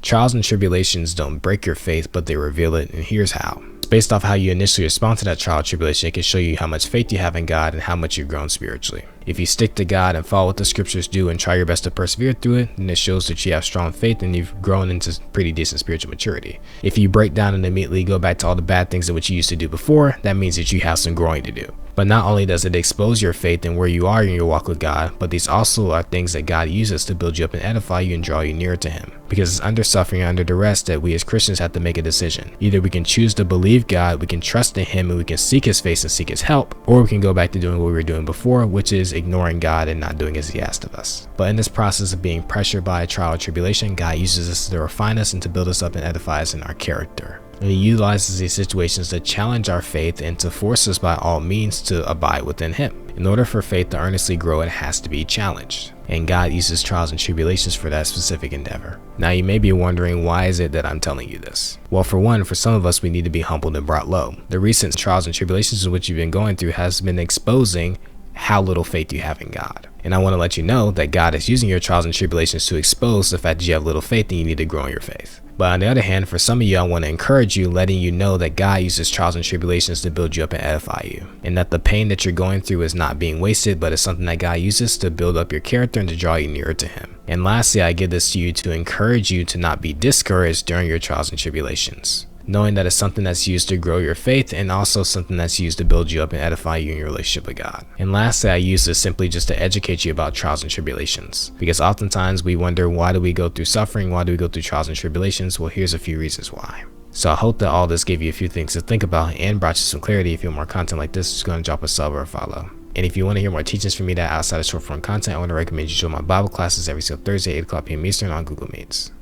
Trials and tribulations don't break your faith, but they reveal it, and here's how. Based off how you initially respond to that trial or tribulation, it can show you how much faith you have in God and how much you've grown spiritually. If you stick to God and follow what the scriptures do and try your best to persevere through it, then it shows that you have strong faith and you've grown into pretty decent spiritual maturity. If you break down and immediately go back to all the bad things that what you used to do before, that means that you have some growing to do. But not only does it expose your faith and where you are in your walk with God, but these also are things that God uses to build you up and edify you and draw you nearer to Him. Because it's under suffering and under duress that we as Christians have to make a decision. Either we can choose to believe God, we can trust in Him, and we can seek His face and seek His help, or we can go back to doing what we were doing before, which is ignoring God and not doing as He asked of us. But in this process of being pressured by a trial or tribulation, God uses us to refine us and to build us up and edify us in our character. And He utilizes these situations to challenge our faith and to force us by all means to abide within Him. In order for faith to earnestly grow, it has to be challenged. And God uses trials and tribulations for that specific endeavor. Now you may be wondering, why is it that I'm telling you this? Well, for one, for some of us, we need to be humbled and brought low. The recent trials and tribulations in which you've been going through has been exposing how little faith you have in God. And I want to let you know that God is using your trials and tribulations to expose the fact that you have little faith and you need to grow in your faith. But on the other hand, for some of you, I want to encourage you, letting you know that God uses trials and tribulations to build you up and edify you. And that the pain that you're going through is not being wasted, but it's something that God uses to build up your character and to draw you nearer to Him. And lastly, I give this to you to encourage you to not be discouraged during your trials and tribulations, knowing that it's something that's used to grow your faith and also something that's used to build you up and edify you in your relationship with God. And lastly, I use this simply just to educate you about trials and tribulations, because oftentimes we wonder, why do we go through suffering? Why do we go through trials and tribulations? Well, here's a few reasons why. So I hope that all this gave you a few things to think about and brought you some clarity. If you want more content like this, just go and drop a sub or a follow. And if you want to hear more teachings from me that outside of short form content, I want to recommend you join my Bible classes every single Thursday, 8 o'clock p.m. Eastern on Google Meets.